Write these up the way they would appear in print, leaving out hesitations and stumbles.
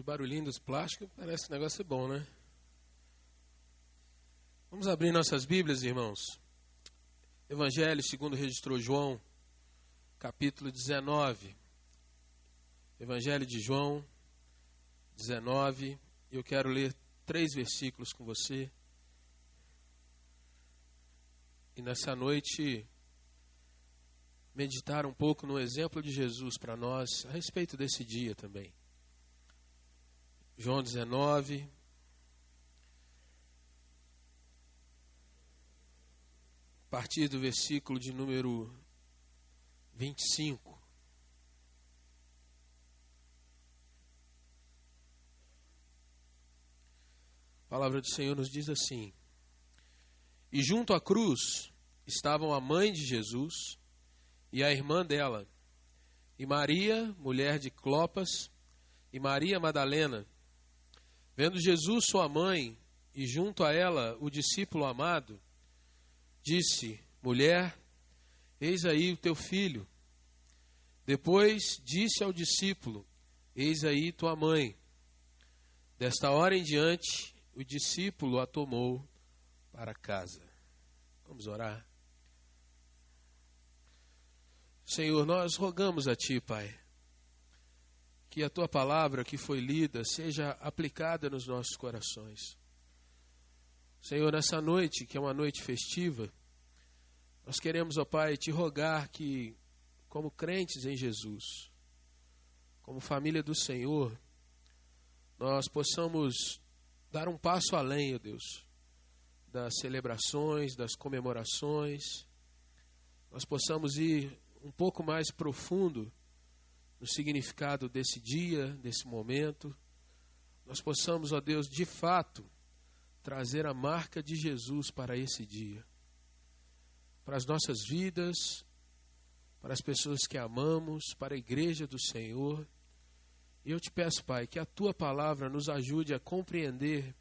Pelo barulhinho dos plásticos, parece que o negócio é bom, né? Vamos abrir nossas Bíblias, irmãos. Evangelho segundo registrou João, capítulo 19. Evangelho de João 19. Eu quero ler 3 versículos com você. E nessa noite, meditar um pouco no exemplo de Jesus para nós, a respeito desse dia também. João 19. A partir do versículo de número 25. A palavra do Senhor nos diz assim: E junto à cruz estavam a mãe de Jesus e a irmã dela, e Maria, mulher de Clopas, e Maria Madalena. Vendo Jesus sua mãe e junto a ela o discípulo amado, disse: Mulher, eis aí o teu filho. Depois disse ao discípulo: Eis aí tua mãe. Desta hora em diante, o discípulo a tomou para casa. Vamos orar. Senhor, nós rogamos a Ti, Pai, que a Tua palavra que foi lida seja aplicada nos nossos corações. Senhor, nessa noite, que é uma noite festiva, nós queremos, ó Pai, Te rogar que, como crentes em Jesus, como família do Senhor, nós possamos dar um passo além, ó Deus, das celebrações, das comemorações. Nós possamos ir um pouco mais profundo no significado desse dia, desse momento. Nós possamos, ó Deus, de fato, trazer a marca de Jesus para esse dia. Para as nossas vidas, para as pessoas que amamos, para a igreja do Senhor. E eu te peço, Pai, que a Tua palavra nos ajude a compreender,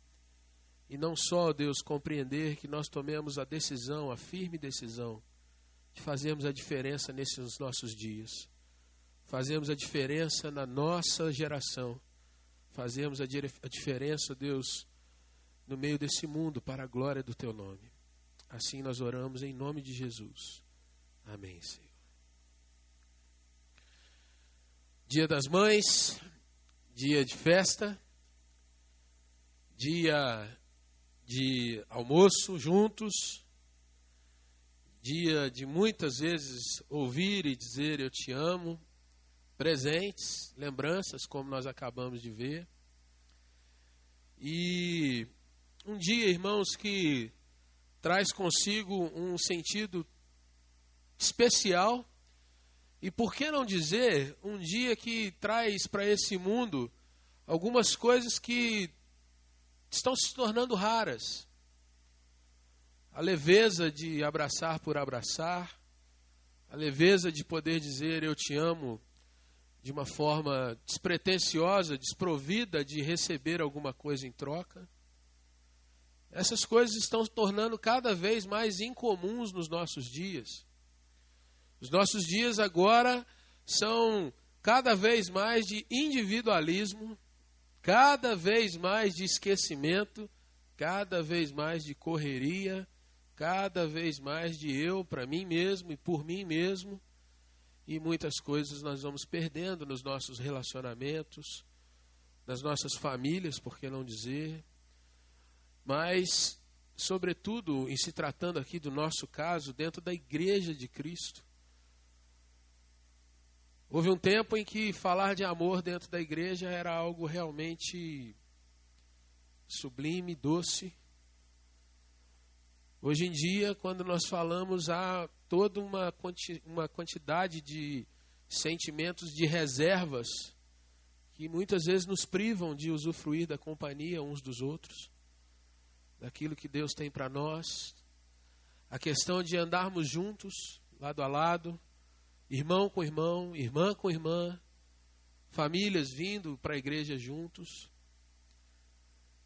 e não só, ó Deus, compreender, que nós tomemos a decisão, a firme decisão, de fazermos a diferença nesses nossos dias. Fazemos a diferença na nossa geração. Fazemos a diferença, Deus, no meio desse mundo, para a glória do Teu nome. Assim nós oramos em nome de Jesus. Amém, Senhor. Dia das Mães, dia de festa, dia de almoço juntos, dia de muitas vezes ouvir e dizer eu te amo, presentes, lembranças como nós acabamos de ver. E um dia, irmãos, que traz consigo um sentido especial. E por que não dizer, um dia que traz para esse mundo algumas coisas que estão se tornando raras. A leveza de abraçar por abraçar, a leveza de poder dizer eu te amo de uma forma despretensiosa, desprovida de receber alguma coisa em troca. Essas coisas estão se tornando cada vez mais incomuns nos nossos dias. Os nossos dias agora são cada vez mais de individualismo, cada vez mais de esquecimento, cada vez mais de correria, cada vez mais de eu para mim mesmo e por mim mesmo. E muitas coisas nós vamos perdendo nos nossos relacionamentos, nas nossas famílias, por que não dizer. Mas, sobretudo, em se tratando aqui do nosso caso, dentro da Igreja de Cristo, houve um tempo em que falar de amor dentro da igreja era algo realmente sublime, doce. Hoje em dia, quando nós falamos, há toda uma quantidade de sentimentos de reservas que muitas vezes nos privam de usufruir da companhia uns dos outros, daquilo que Deus tem para nós. A questão de andarmos juntos, lado a lado, irmão com irmão, irmã com irmã, famílias vindo para a igreja juntos.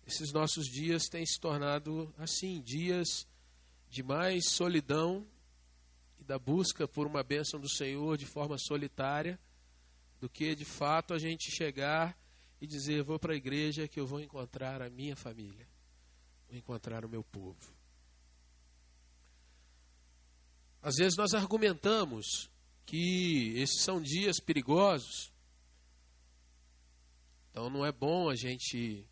Esses nossos dias têm se tornado assim, dias de mais solidão e da busca por uma bênção do Senhor de forma solitária, do que de fato a gente chegar e dizer: vou para a igreja que eu vou encontrar a minha família, vou encontrar o meu povo. Às vezes nós argumentamos que esses são dias perigosos, então não é bom a gente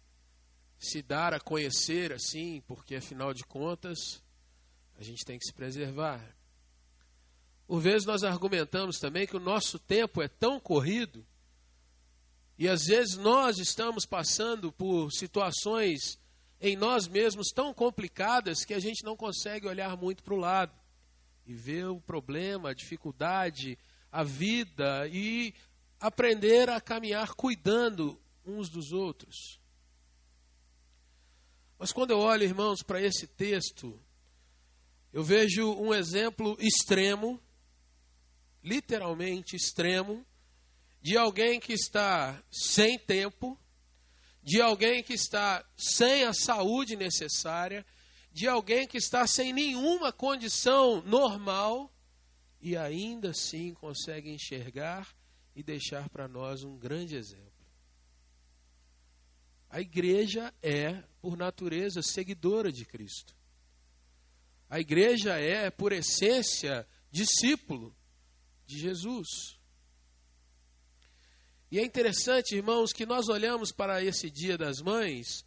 se dar a conhecer assim, porque afinal de contas a gente tem que se preservar. Por vezes nós argumentamos também que o nosso tempo é tão corrido, e às vezes nós estamos passando por situações em nós mesmos tão complicadas que a gente não consegue olhar muito para o lado e ver o problema, a dificuldade, a vida e aprender a caminhar cuidando uns dos outros. Mas quando eu olho, irmãos, para esse texto, eu vejo um exemplo extremo, literalmente extremo, de alguém que está sem tempo, de alguém que está sem a saúde necessária, de alguém que está sem nenhuma condição normal e ainda assim consegue enxergar e deixar para nós um grande exemplo. A igreja é, por natureza, seguidora de Cristo. A igreja é, por essência, discípulo de Jesus. E é interessante, irmãos, que nós olhamos para esse Dia das Mães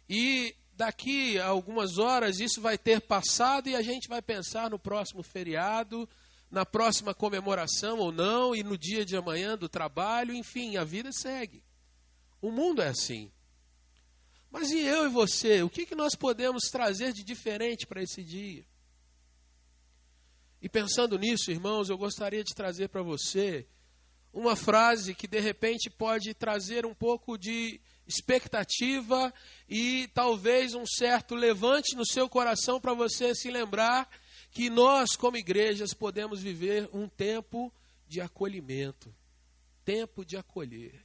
e daqui a algumas horas isso vai ter passado e a gente vai pensar no próximo feriado, na próxima comemoração ou não, e no dia de amanhã do trabalho, enfim, a vida segue. O mundo é assim. Mas e eu e você? O que nós podemos trazer de diferente para esse dia? E pensando nisso, irmãos, eu gostaria de trazer para você uma frase que de repente pode trazer um pouco de expectativa e talvez um certo levante no seu coração para você se lembrar que nós, como igrejas, podemos viver um tempo de acolhimento, tempo de acolher,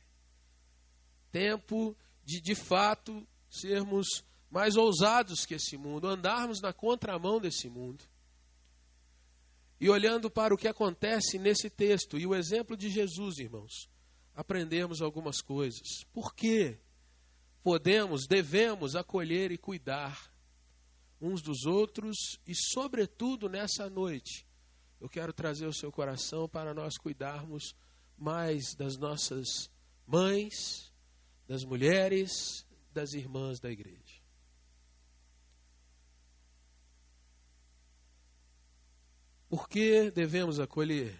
tempo de fato, sermos mais ousados que esse mundo, andarmos na contramão desse mundo. E olhando para o que acontece nesse texto e o exemplo de Jesus, irmãos, aprendemos algumas coisas. Por que devemos acolher e cuidar uns dos outros e, sobretudo, nessa noite, eu quero trazer o seu coração para nós cuidarmos mais das nossas mães, das mulheres, das irmãs da igreja. Por que devemos acolher?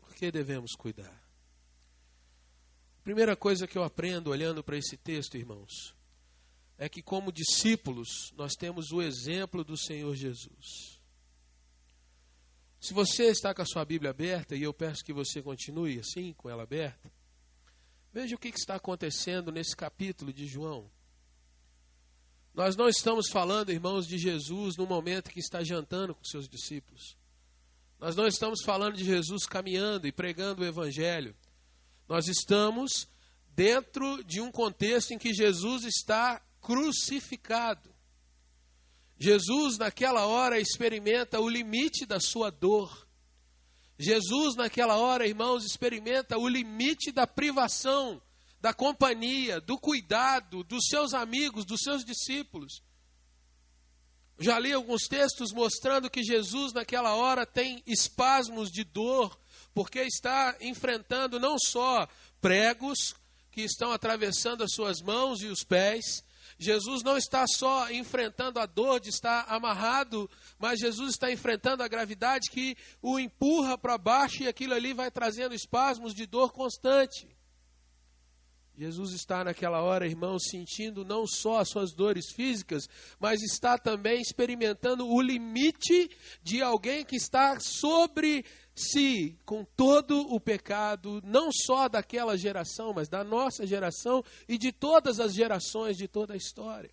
Por que devemos cuidar? Primeira coisa que eu aprendo olhando para esse texto, irmãos, é que como discípulos nós temos o exemplo do Senhor Jesus. Se você está com a sua Bíblia aberta, e eu peço que você continue assim, com ela aberta, veja o que está acontecendo nesse capítulo de João. Nós não estamos falando, irmãos, de Jesus no momento que está jantando com seus discípulos. Nós não estamos falando de Jesus caminhando e pregando o Evangelho. Nós estamos dentro de um contexto em que Jesus está crucificado. Jesus, naquela hora, experimenta o limite da sua dor. Jesus, naquela hora, irmãos, experimenta o limite da privação, da companhia, do cuidado dos seus amigos, dos seus discípulos. Já li alguns textos mostrando que Jesus, naquela hora, tem espasmos de dor, porque está enfrentando não só pregos que estão atravessando as suas mãos e os pés. Jesus não está só enfrentando a dor de estar amarrado, mas Jesus está enfrentando a gravidade que o empurra para baixo e aquilo ali vai trazendo espasmos de dor constante. Jesus está naquela hora, irmãos, sentindo não só as suas dores físicas, mas está também experimentando o limite de alguém que está sobre si, com todo o pecado, não só daquela geração, mas da nossa geração e de todas as gerações de toda a história.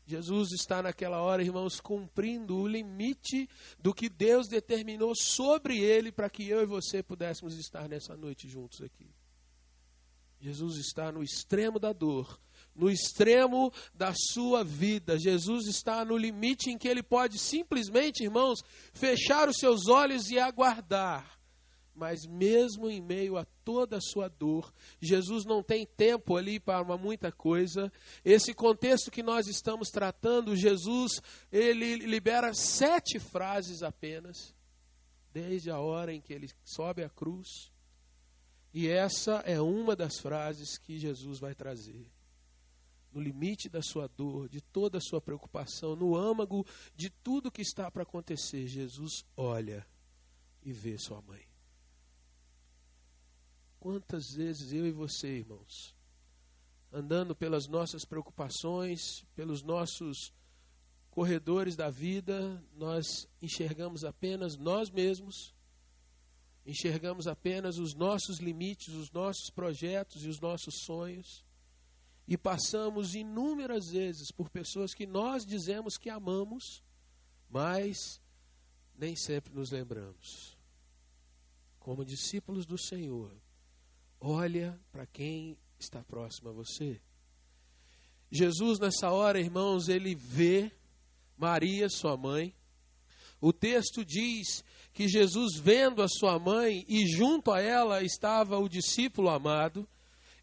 Jesus está naquela hora, irmãos, cumprindo o limite do que Deus determinou sobre ele para que eu e você pudéssemos estar nessa noite juntos aqui. Jesus está no extremo da dor, no extremo da sua vida. Jesus está no limite em que ele pode simplesmente, irmãos, fechar os seus olhos e aguardar. mas mesmo em meio a toda a sua dor, Jesus não tem tempo ali para muita coisa. Esse contexto que nós estamos tratando, Jesus, ele libera 7 frases apenas, desde a hora em que ele sobe à cruz. E essa é uma das frases que Jesus vai trazer. No limite da sua dor, de toda a sua preocupação, no âmago de tudo que está para acontecer, Jesus olha e vê sua mãe. Quantas vezes eu e você, irmãos, andando pelas nossas preocupações, pelos nossos corredores da vida, nós enxergamos apenas nós mesmos, enxergamos apenas os nossos limites, os nossos projetos e os nossos sonhos, e passamos inúmeras vezes por pessoas que nós dizemos que amamos, mas nem sempre nos lembramos. Como discípulos do Senhor, olha para quem está próximo a você. Jesus, nessa hora, irmãos, ele vê Maria, sua mãe. O texto diz que Jesus, vendo a sua mãe, e junto a ela estava o discípulo amado.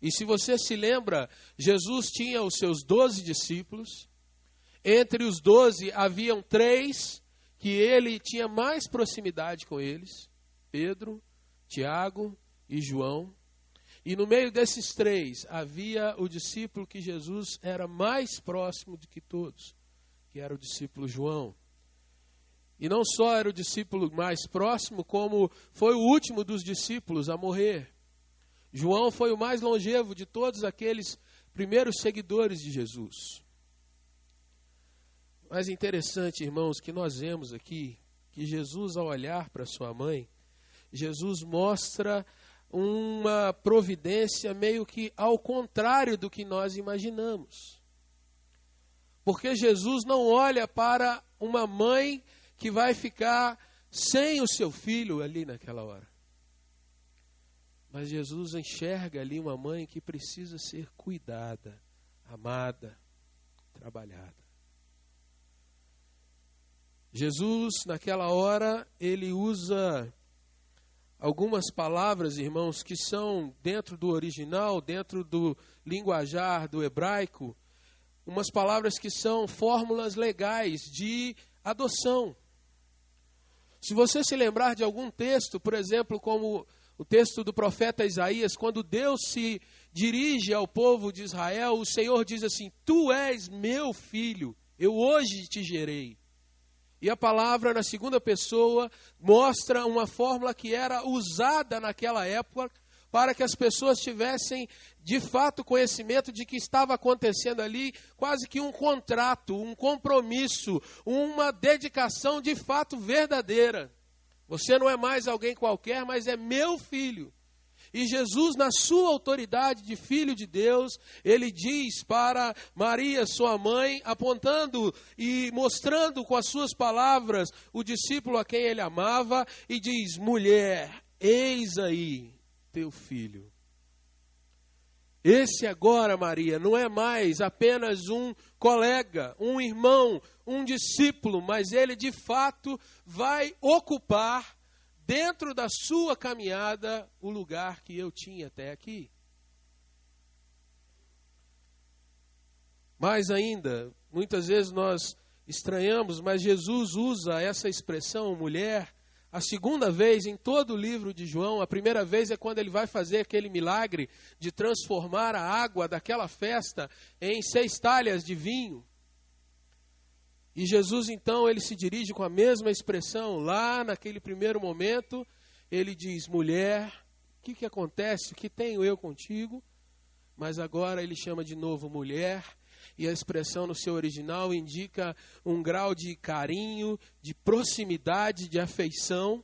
E se você se lembra, Jesus tinha os seus 12 discípulos. Entre os 12 haviam 3 que ele tinha mais proximidade com eles: Pedro, Tiago e João. E no meio desses 3 havia o discípulo que Jesus era mais próximo do que todos, que era o discípulo João. E não só era o discípulo mais próximo, como foi o último dos discípulos a morrer. João foi o mais longevo de todos aqueles primeiros seguidores de Jesus. Mas interessante, irmãos, que nós vemos aqui que Jesus, ao olhar para sua mãe, Jesus mostra uma providência meio que ao contrário do que nós imaginamos. Porque Jesus não olha para uma mãe que vai ficar sem o seu filho ali naquela hora. Mas Jesus enxerga ali uma mãe que precisa ser cuidada, amada, trabalhada. Jesus, naquela hora, ele usa algumas palavras, irmãos, que são dentro do original, dentro do linguajar do hebraico, umas palavras que são fórmulas legais de adoção. Se você se lembrar de algum texto, por exemplo, como o texto do profeta Isaías, quando Deus se dirige ao povo de Israel, o Senhor diz assim: tu és meu filho, eu hoje te gerei. E a palavra na segunda pessoa mostra uma fórmula que era usada naquela época para que as pessoas tivessem de fato conhecimento de que estava acontecendo ali quase que um contrato, um compromisso, uma dedicação de fato verdadeira. Você não é mais alguém qualquer, mas é meu filho. E Jesus, na sua autoridade de Filho de Deus, ele diz para Maria, sua mãe, apontando e mostrando com as suas palavras o discípulo a quem ele amava, e diz: mulher, eis aí teu filho. Esse agora, Maria, não é mais apenas um colega, um irmão, um discípulo, mas ele de fato vai ocupar dentro da sua caminhada o lugar que eu tinha até aqui. Mais ainda, muitas vezes nós estranhamos, mas Jesus usa essa expressão mulher a segunda vez em todo o livro de João. A primeira vez é quando ele vai fazer aquele milagre de transformar a água daquela festa em 6 talhas de vinho. E Jesus, então, ele se dirige com a mesma expressão. Lá, naquele primeiro momento, ele diz: mulher, o que acontece? O que tenho eu contigo? Mas agora ele chama de novo mulher. E a expressão no seu original indica um grau de carinho, de proximidade, de afeição,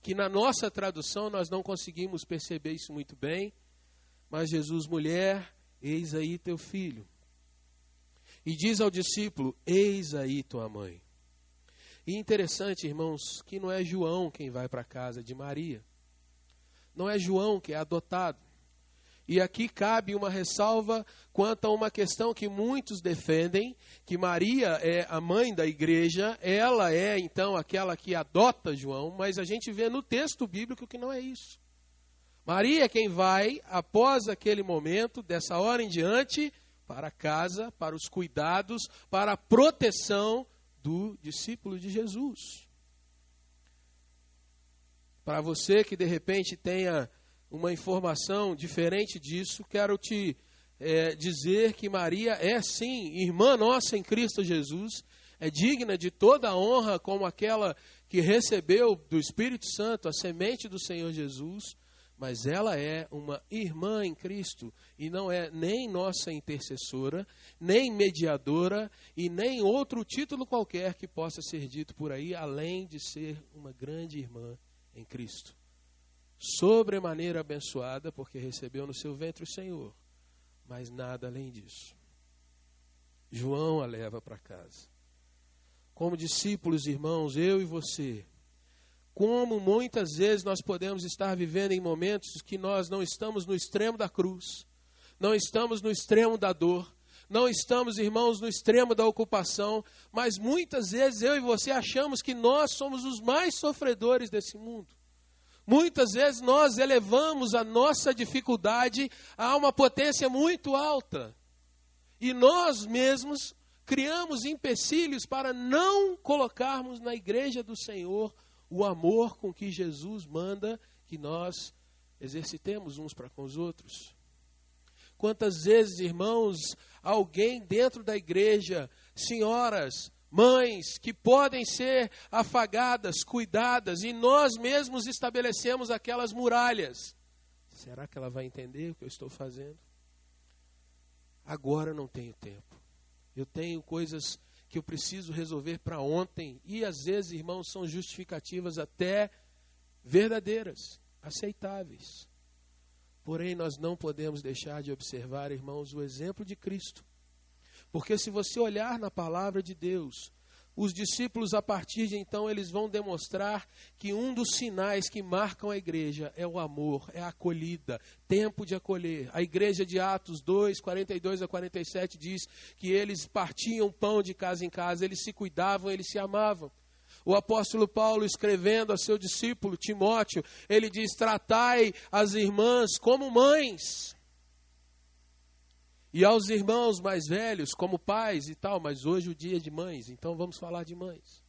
que na nossa tradução nós não conseguimos perceber isso muito bem. Mas Jesus: mulher, eis aí teu filho. E diz ao discípulo: eis aí tua mãe. E interessante, irmãos, que não é João quem vai para a casa de Maria. Não é João que é adotado. E aqui cabe uma ressalva quanto a uma questão que muitos defendem, que Maria é a mãe da igreja, ela é então aquela que adota João, mas a gente vê no texto bíblico que não é isso. Maria é quem vai, após aquele momento, dessa hora em diante, para casa, para os cuidados, para a proteção do discípulo de Jesus. Para você que de repente tenha uma informação diferente disso, quero te dizer que Maria é sim irmã nossa em Cristo Jesus, é digna de toda a honra como aquela que recebeu do Espírito Santo a semente do Senhor Jesus, mas ela é uma irmã em Cristo e não é nem nossa intercessora, nem mediadora e nem outro título qualquer que possa ser dito por aí, além de ser uma grande irmã em Cristo. Sobremaneira abençoada, porque recebeu no seu ventre o Senhor, mas nada além disso. João a leva para casa. Como discípulos, irmãos, eu e você, como muitas vezes nós podemos estar vivendo em momentos que nós não estamos no extremo da cruz, não estamos no extremo da dor, não estamos, irmãos, no extremo da ocupação, mas muitas vezes eu e você achamos que nós somos os mais sofredores desse mundo. Muitas vezes nós elevamos a nossa dificuldade a uma potência muito alta. E nós mesmos criamos empecilhos para não colocarmos na igreja do Senhor o amor com que Jesus manda que nós exercitemos uns para com os outros. Quantas vezes, irmãos, alguém dentro da igreja, senhoras, mães, que podem ser afagadas, cuidadas, e nós mesmos estabelecemos aquelas muralhas. Será que ela vai entender o que eu estou fazendo? Agora eu não tenho tempo. Eu tenho coisas que eu preciso resolver para ontem. E às vezes, irmãos, são justificativas até verdadeiras, aceitáveis. Porém, nós não podemos deixar de observar, irmãos, o exemplo de Cristo. Porque se você olhar na palavra de Deus, os discípulos, a partir de então, eles vão demonstrar que um dos sinais que marcam a igreja é o amor, é a acolhida, tempo de acolher. A igreja de Atos 2, 42 a 47 diz que eles partiam pão de casa em casa, eles se cuidavam, eles se amavam. O apóstolo Paulo, escrevendo a seu discípulo Timóteo, ele diz: tratai as irmãs como mães. E aos irmãos mais velhos, como pais e tal, mas hoje o dia é de mães, então vamos falar de mães.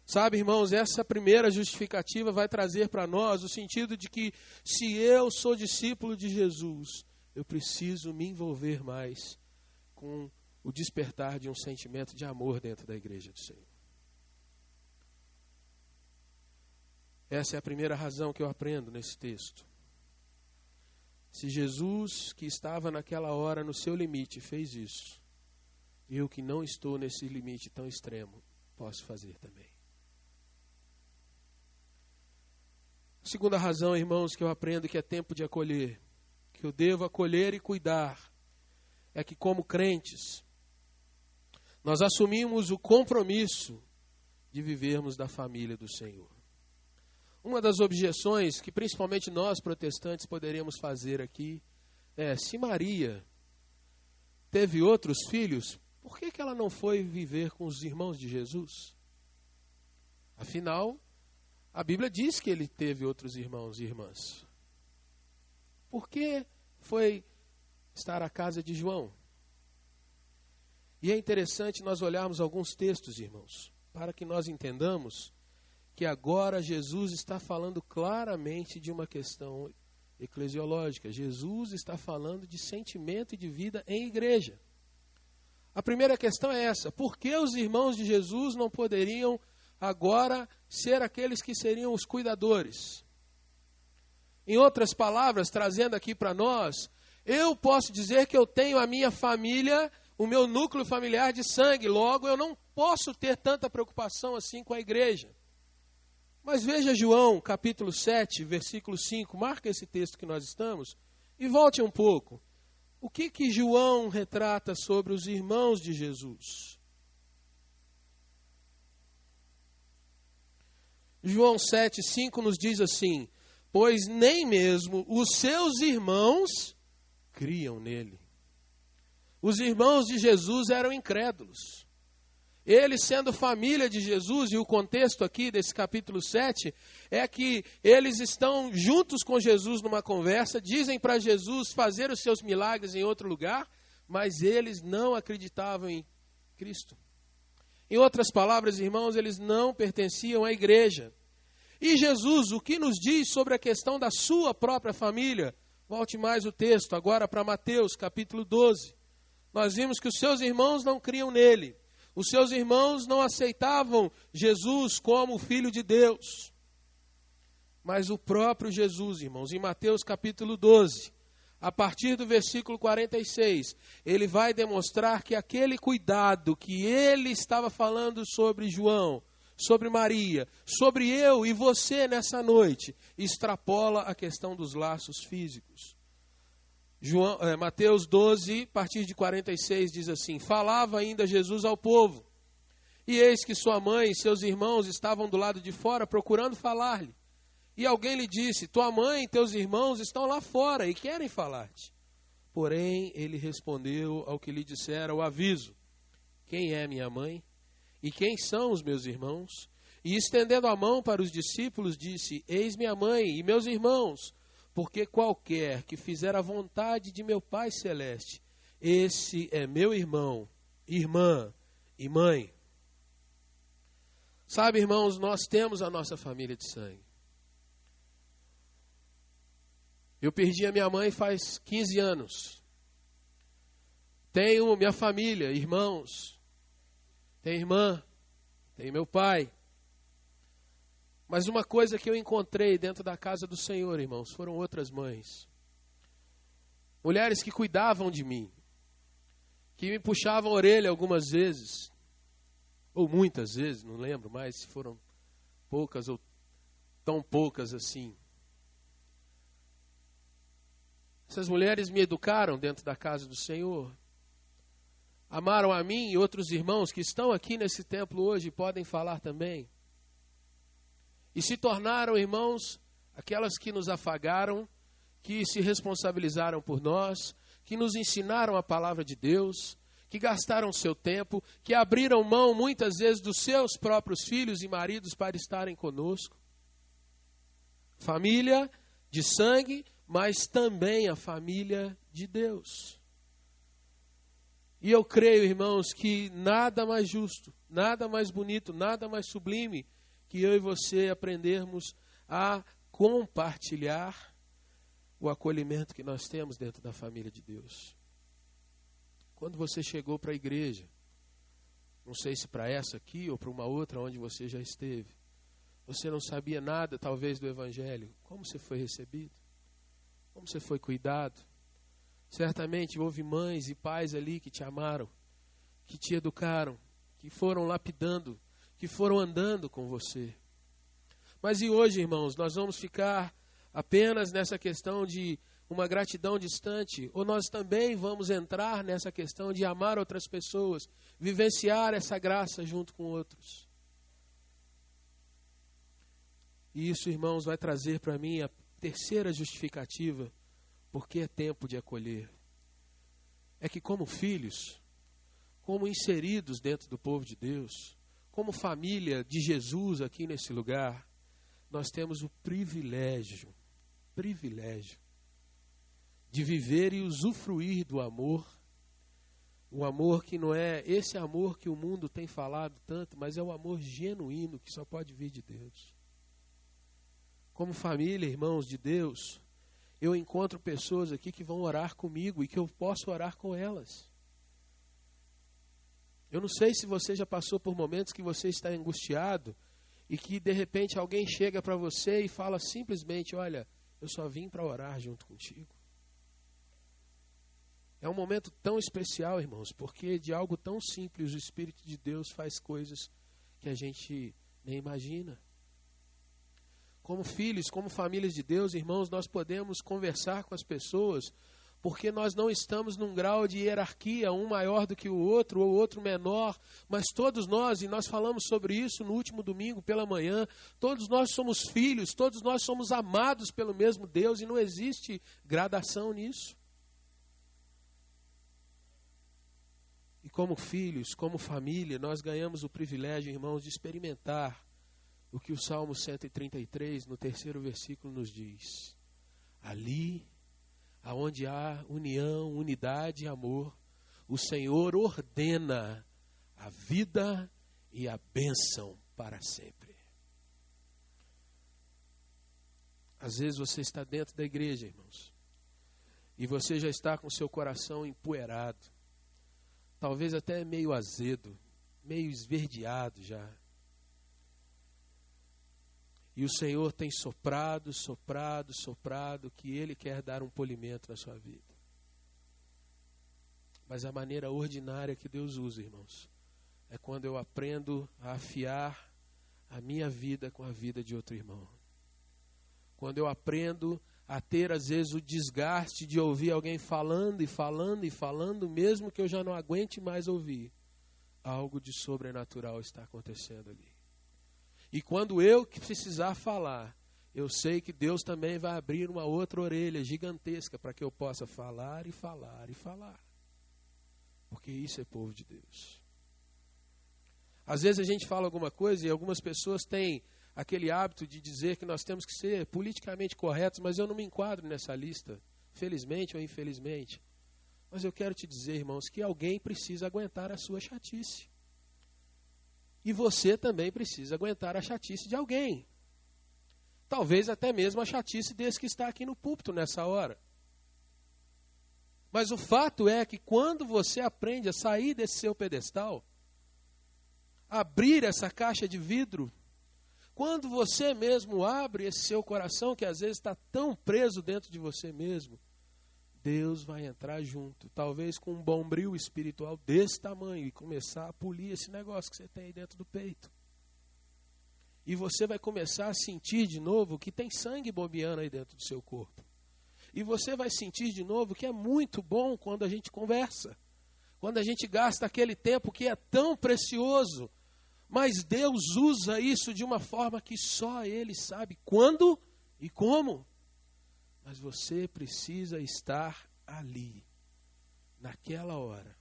Sabe, irmãos, essa primeira justificativa vai trazer para nós o sentido de que se eu sou discípulo de Jesus, eu preciso me envolver mais com o despertar de um sentimento de amor dentro da igreja do Senhor. Essa é a primeira razão que eu aprendo nesse texto. Se Jesus, que estava naquela hora no seu limite, fez isso, eu que não estou nesse limite tão extremo, posso fazer também. Segunda razão, irmãos, que eu aprendo que é tempo de acolher, que eu devo acolher e cuidar, é que como crentes, nós assumimos o compromisso de vivermos da família do Senhor. Uma das objeções que principalmente nós protestantes poderíamos fazer aqui é: se Maria teve outros filhos, por que ela não foi viver com os irmãos de Jesus? Afinal, a Bíblia diz que ele teve outros irmãos e irmãs. Por que foi estar à casa de João? E é interessante nós olharmos alguns textos, irmãos, para que nós entendamos que agora Jesus está falando claramente de uma questão eclesiológica. Jesus está falando de sentimento e de vida em igreja. A primeira questão é essa: por que os irmãos de Jesus não poderiam agora ser aqueles que seriam os cuidadores? Em outras palavras, trazendo aqui para nós, eu posso dizer que eu tenho a minha família, o meu núcleo familiar de sangue, logo eu não posso ter tanta preocupação assim com a igreja. Mas veja João, capítulo 7, versículo 5, marca esse texto que nós estamos, e volte um pouco. O que João retrata sobre os irmãos de Jesus? João 7, 5 nos diz assim: pois nem mesmo os seus irmãos criam nele. Os irmãos de Jesus eram incrédulos. Eles, sendo família de Jesus, e o contexto aqui desse capítulo 7 é que eles estão juntos com Jesus numa conversa, dizem para Jesus fazer os seus milagres em outro lugar, mas eles não acreditavam em Cristo. Em outras palavras, irmãos, eles não pertenciam à igreja. E Jesus, o que nos diz sobre a questão da sua própria família? Volte mais o texto, agora para Mateus, capítulo 12. Nós vimos que os seus irmãos não criam nele. Os seus irmãos não aceitavam Jesus como Filho de Deus. Mas o próprio Jesus, irmãos, em Mateus capítulo 12, a partir do versículo 46, ele vai demonstrar que aquele cuidado que ele estava falando sobre João, sobre Maria, sobre eu e você nessa noite, extrapola a questão dos laços físicos. Mateus 12, a partir de 46, diz assim: falava ainda Jesus ao povo, e eis que sua mãe e seus irmãos estavam do lado de fora procurando falar-lhe. E alguém lhe disse: tua mãe e teus irmãos estão lá fora e querem falar-te. Porém, ele respondeu ao que lhe dissera o aviso: quem é minha mãe? E quem são os meus irmãos? E estendendo a mão para os discípulos, disse: eis minha mãe e meus irmãos, porque qualquer que fizer a vontade de meu Pai Celeste, esse é meu irmão, irmã e mãe. Sabe, irmãos, nós temos a nossa família de sangue. Eu perdi a minha mãe faz 15 anos. Tenho minha família, irmãos, tenho irmã, tenho meu pai. Mas uma coisa que eu encontrei dentro da casa do Senhor, irmãos, foram outras mães. Mulheres que cuidavam de mim, que me puxavam a orelha algumas vezes, ou muitas vezes, não lembro mais se foram poucas ou tão poucas assim. Essas mulheres me educaram dentro da casa do Senhor. Amaram a mim e outros irmãos que estão aqui nesse templo hoje e podem falar também. E se tornaram, irmãos, aquelas que nos afagaram, que se responsabilizaram por nós, que nos ensinaram a palavra de Deus, que gastaram seu tempo, que abriram mão muitas vezes dos seus próprios filhos e maridos para estarem conosco. Família de sangue, mas também a família de Deus. E eu creio, irmãos, que nada mais justo, nada mais bonito, nada mais sublime que eu e você aprendermos a compartilhar o acolhimento que nós temos dentro da família de Deus. Quando você chegou para a igreja, não sei se para essa aqui ou para uma outra onde você já esteve, você não sabia nada talvez do Evangelho, como você foi recebido? Como você foi cuidado? Certamente houve mães e pais ali que te amaram, que te educaram, que foram lapidando, que foram andando com você. Mas e hoje, irmãos, nós vamos ficar apenas nessa questão de uma gratidão distante, ou nós também vamos entrar nessa questão de amar outras pessoas, vivenciar essa graça junto com outros? E isso, irmãos, vai trazer para mim a terceira justificativa, porque é tempo de acolher. É que como filhos, como inseridos dentro do povo de Deus, como família de Jesus aqui nesse lugar, nós temos o privilégio de viver e usufruir do amor, o amor que não é esse amor que o mundo tem falado tanto, mas é o amor genuíno que só pode vir de Deus. Como família, irmãos de Deus, eu encontro pessoas aqui que vão orar comigo e que eu posso orar com elas. Eu não sei se você já passou por momentos que você está angustiado e que de repente alguém chega para você e fala simplesmente: olha, eu só vim para orar junto contigo. É um momento tão especial, irmãos, porque de algo tão simples o Espírito de Deus faz coisas que a gente nem imagina. Como filhos, como famílias de Deus, irmãos, nós podemos conversar com as pessoas, porque nós não estamos num grau de hierarquia, um maior do que o outro, ou outro menor, mas todos nós, e nós falamos sobre isso no último domingo pela manhã, todos nós somos filhos, todos nós somos amados pelo mesmo Deus, e não existe gradação nisso. E como filhos, como família, nós ganhamos o privilégio, irmãos, de experimentar o que o Salmo 133, no 3º versículo, nos diz. Ali, aonde há união, unidade e amor, o Senhor ordena a vida e a bênção para sempre. Às vezes você está dentro da igreja, irmãos, e você já está com seu coração empoeirado, talvez até meio azedo, meio esverdeado já. E o Senhor tem soprado, que Ele quer dar um polimento na sua vida. Mas a maneira ordinária que Deus usa, irmãos, é quando eu aprendo a afiar a minha vida com a vida de outro irmão. Quando eu aprendo a ter, às vezes, o desgaste de ouvir alguém falando, mesmo que eu já não aguente mais ouvir. Algo de sobrenatural está acontecendo ali. E quando eu precisar falar, eu sei que Deus também vai abrir uma outra orelha gigantesca para que eu possa falar. Porque isso é povo de Deus. Às vezes a gente fala alguma coisa e algumas pessoas têm aquele hábito de dizer que nós temos que ser politicamente corretos, mas eu não me enquadro nessa lista, felizmente ou infelizmente. Mas eu quero te dizer, irmãos, que alguém precisa aguentar a sua chatice. E você também precisa aguentar a chatice de alguém. Talvez até mesmo a chatice desse que está aqui no púlpito nessa hora. Mas o fato é que quando você aprende a sair desse seu pedestal, abrir essa caixa de vidro, quando você mesmo abre esse seu coração que às vezes está tão preso dentro de você mesmo, Deus vai entrar junto, talvez com um bombril espiritual desse tamanho, e começar a polir esse negócio que você tem aí dentro do peito. E você vai começar a sentir de novo que tem sangue bombeando aí dentro do seu corpo. E você vai sentir de novo que é muito bom quando a gente conversa, quando a gente gasta aquele tempo que é tão precioso, mas Deus usa isso de uma forma que só Ele sabe quando e como. Mas você precisa estar ali, naquela hora.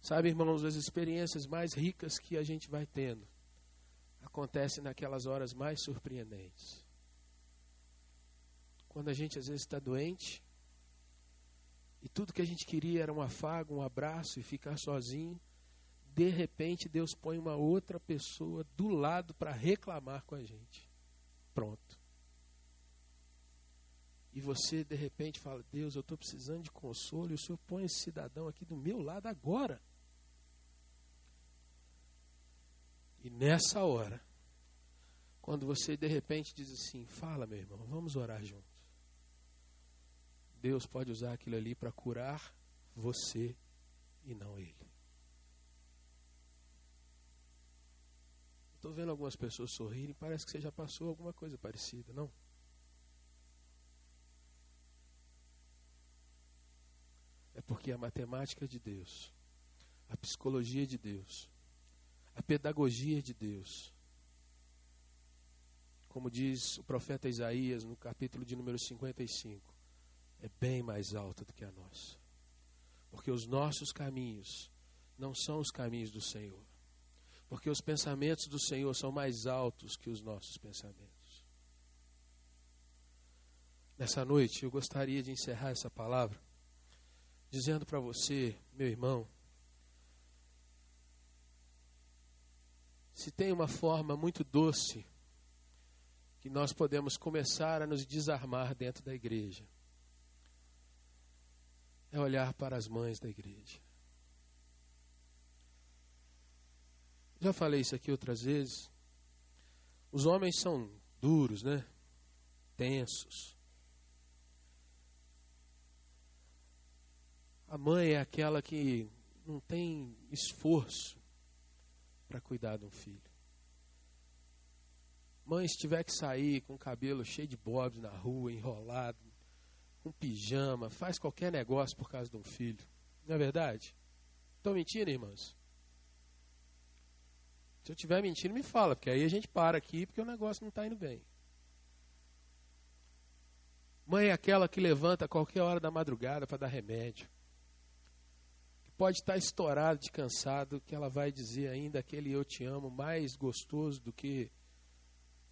Sabe, irmãos, as experiências mais ricas que a gente vai tendo acontecem naquelas horas mais surpreendentes. Quando a gente às vezes está doente, e tudo que a gente queria era um afago, um abraço e ficar sozinho. De repente, Deus põe uma outra pessoa do lado para reclamar com a gente. Pronto. E você, de repente, fala, Deus, eu estou precisando de consolo, e o Senhor põe esse cidadão aqui do meu lado agora. E nessa hora, quando você, de repente, diz assim, fala, meu irmão, vamos orar juntos. Deus pode usar aquilo ali para curar você e não ele. Estou vendo algumas pessoas sorrirem, parece que você já passou alguma coisa parecida, não? É porque a matemática de Deus, a psicologia de Deus, a pedagogia de Deus, como diz o profeta Isaías no capítulo de número 55, é bem mais alta do que a nossa. Porque os nossos caminhos não são os caminhos do Senhor. Porque os pensamentos do Senhor são mais altos que os nossos pensamentos. Nessa noite, eu gostaria de encerrar essa palavra dizendo para você, meu irmão, se tem uma forma muito doce que nós podemos começar a nos desarmar dentro da igreja, é olhar para as mães da igreja. Já falei isso aqui outras vezes. Os homens são duros, né? Tensos. A mãe é aquela que não tem esforço para cuidar de um filho. Mãe, se tiver que sair com o cabelo cheio de bobs na rua, enrolado, com pijama, faz qualquer negócio por causa de um filho. Não é verdade? Estou mentindo, irmãos? Se eu estiver mentindo, me fala, porque aí a gente para aqui, porque o negócio não está indo bem. Mãe é aquela que levanta a qualquer hora da madrugada para dar remédio. Pode estar estourado de cansado, que ela vai dizer ainda aquele eu te amo mais gostoso do que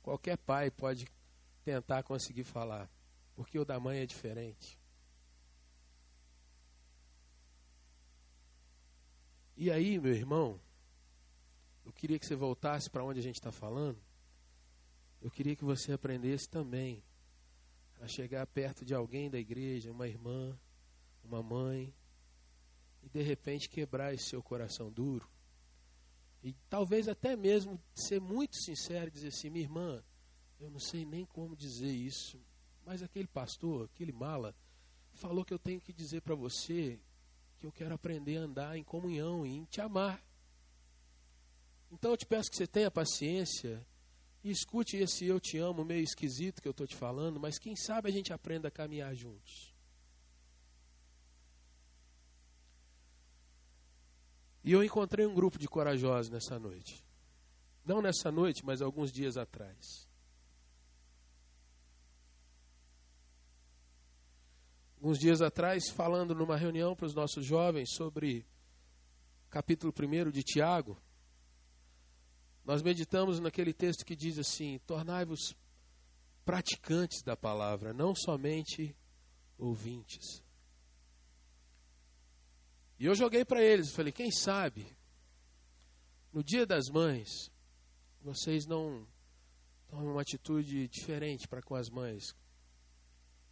qualquer pai pode tentar conseguir falar. Porque o da mãe é diferente. E aí, meu irmão, eu queria que você voltasse para onde a gente está falando. Eu queria que você aprendesse também a chegar perto de alguém da igreja, uma irmã, uma mãe, e de repente quebrar esse seu coração duro. E talvez até mesmo ser muito sincero e dizer assim: minha irmã, eu não sei nem como dizer isso, mas aquele pastor, aquele mala, falou que eu tenho que dizer para você que eu quero aprender a andar em comunhão e em te amar. Então eu te peço que você tenha paciência e escute esse eu te amo meio esquisito que eu estou te falando, mas quem sabe a gente aprenda a caminhar juntos. E eu encontrei um grupo de corajosos nessa noite. Não nessa noite, mas alguns dias atrás. Alguns dias atrás, falando numa reunião para os nossos jovens sobre capítulo 1 de Tiago, nós meditamos naquele texto que diz assim: tornai-vos praticantes da palavra, não somente ouvintes. E eu joguei para eles, falei: quem sabe, no Dia das Mães, vocês não tomam uma atitude diferente para com as mães.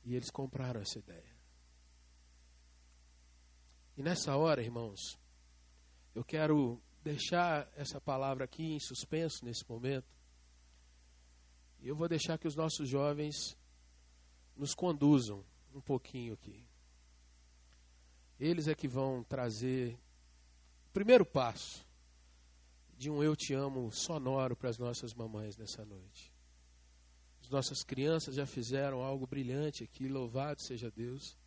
E eles compraram essa ideia. E nessa hora, irmãos, eu quero deixar essa palavra aqui em suspenso nesse momento. E eu vou deixar que os nossos jovens nos conduzam um pouquinho aqui. Eles é que vão trazer o primeiro passo de um eu te amo sonoro para as nossas mamães nessa noite. As nossas crianças já fizeram algo brilhante aqui, louvado seja Deus.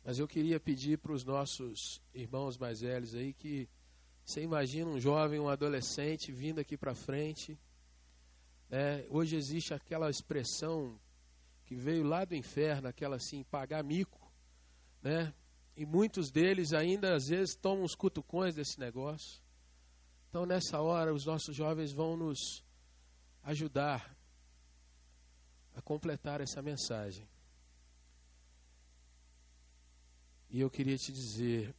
Mas eu queria pedir para os nossos irmãos mais velhos aí que você imagina um jovem, um adolescente vindo aqui para frente. Hoje existe aquela expressão que veio lá do inferno, aquela assim, pagar mico, né? E muitos deles ainda às vezes tomam os cutucões desse negócio. Então nessa hora os nossos jovens vão nos ajudar a completar essa mensagem. E eu queria te dizer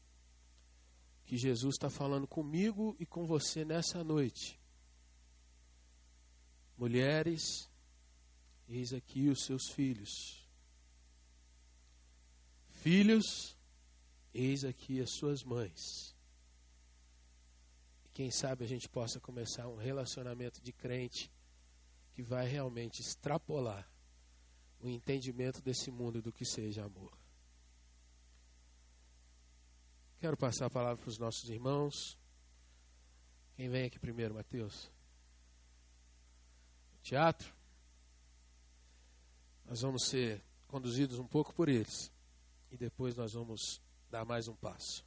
que Jesus está falando comigo e com você nessa noite. Mulheres, eis aqui os seus filhos. Filhos, eis aqui as suas mães. E quem sabe a gente possa começar um relacionamento de crente que vai realmente extrapolar o entendimento desse mundo do que seja amor. Quero passar a palavra para os nossos irmãos. Quem vem aqui primeiro, Mateus? Teatro. Nós vamos ser conduzidos um pouco por eles. E depois nós vamos dar mais um passo.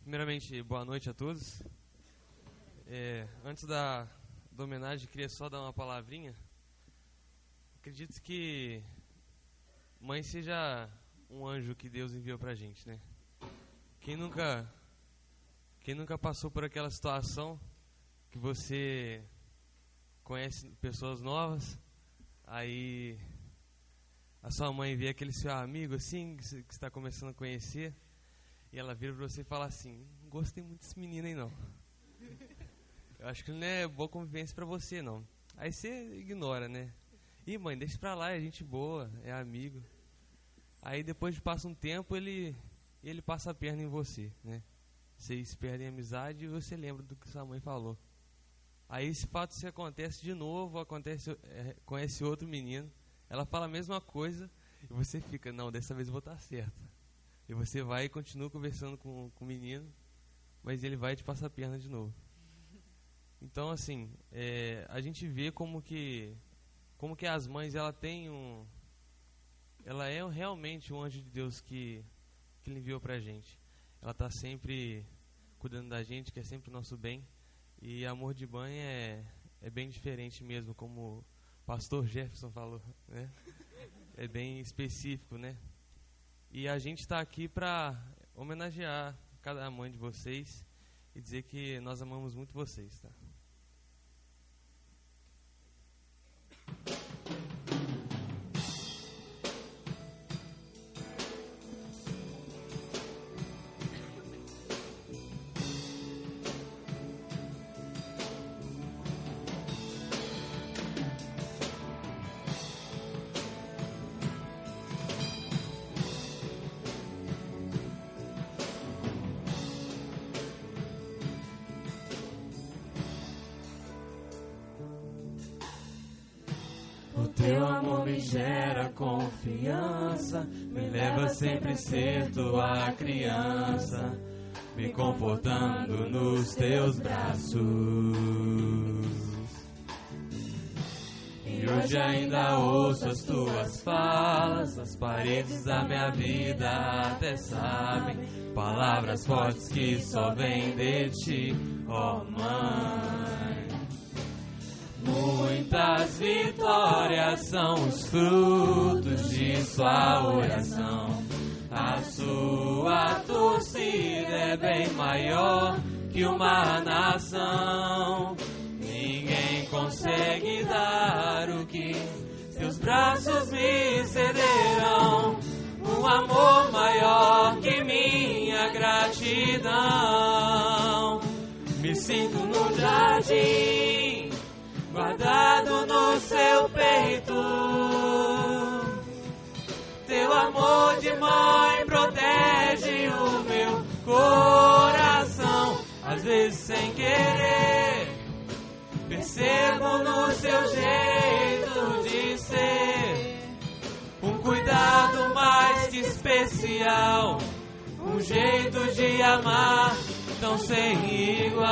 Primeiramente, boa noite a todos. Antes da homenagem, queria só dar uma palavrinha. Acredito que mãe seja um anjo que Deus enviou pra gente, né? Quem nunca passou por aquela situação que você conhece pessoas novas, aí a sua mãe vê aquele seu amigo assim, que você está começando a conhecer, e ela vira pra você e fala assim: não gostei muito desse menino aí não. Eu acho que ele não é boa convivência pra você não. Aí você ignora, né? Ih, mãe, deixa pra lá, é gente boa, é amigo. Aí depois passa um tempo, ele passa a perna em você, né? Vocês perdem a amizade e você lembra do que sua mãe falou. Aí esse fato se acontece de novo, com esse outro menino. Ela fala a mesma coisa e você fica, não, dessa vez eu vou estar certa. E você vai e continua conversando com o menino, mas ele vai te passar a perna de novo. Então, assim, a gente vê como que as mães, ela é realmente um anjo de Deus que ele enviou pra gente. Ela está sempre cuidando da gente, quer sempre o nosso bem. E amor de mãe é bem diferente mesmo, como o pastor Jefferson falou, né? É bem específico, né? E a gente está aqui para homenagear cada mãe de vocês e dizer que nós amamos muito vocês, tá? Teu amor me gera confiança, me leva sempre a ser tua criança, me confortando nos teus braços. E hoje ainda ouço as tuas falas, as paredes da minha vida até sabem, palavras fortes que só vêm de ti, ó mãe. Muitas vitórias são os frutos de sua oração. A sua torcida é bem maior que uma nação. Ninguém consegue dar o que seus braços me cederão. Um amor maior que minha gratidão. Me sinto no jardim, guardado no seu peito. Teu amor de mãe protege o meu coração. Às vezes sem querer, percebo no seu jeito de ser um cuidado mais que especial, um jeito de amar tão sem igual.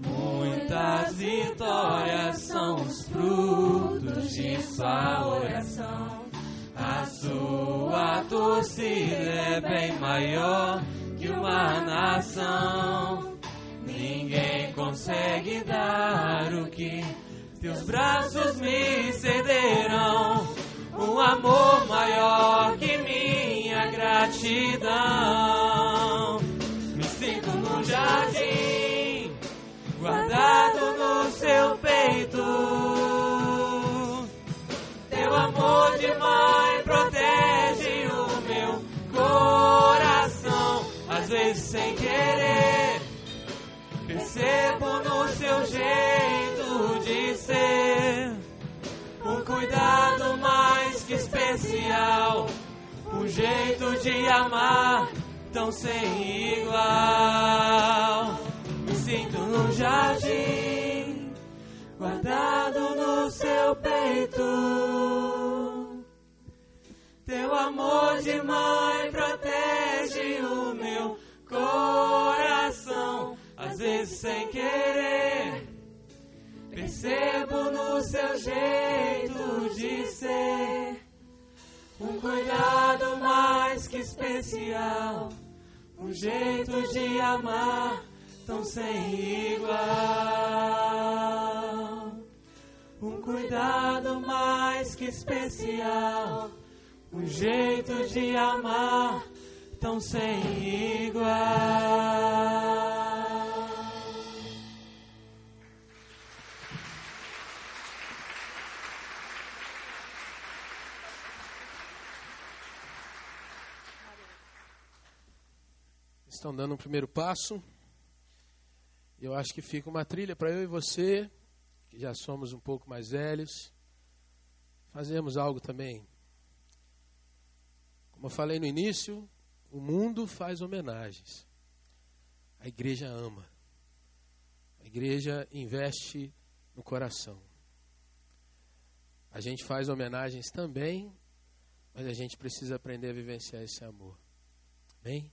Muitas vitórias são os frutos de sua oração. A sua torcida é bem maior que uma nação. Ninguém consegue dar o que teus braços me cederão. Um amor maior que minha gratidão. Me sinto no jardim, guardado no seu peito. Teu amor de mãe protege o meu coração. Às vezes sem querer, percebo no seu jeito de ser um cuidado mais que especial, um jeito de amar tão sem igual. Me sinto no jardim, guardado no seu peito. Teu amor de mãe protege o meu coração. Às vezes sem querer, percebo no seu jeito de ser um cuidado mais que especial, um jeito de amar tão sem igual. Um cuidado mais que especial, um jeito de amar tão sem igual. Estão dando um primeiro passo. Eu acho que fica uma trilha para eu e você, que já somos um pouco mais velhos, fazemos algo também. Como eu falei no início, o mundo faz homenagens. A igreja ama. A igreja investe no coração. A gente faz homenagens também, mas a gente precisa aprender a vivenciar esse amor. Amém?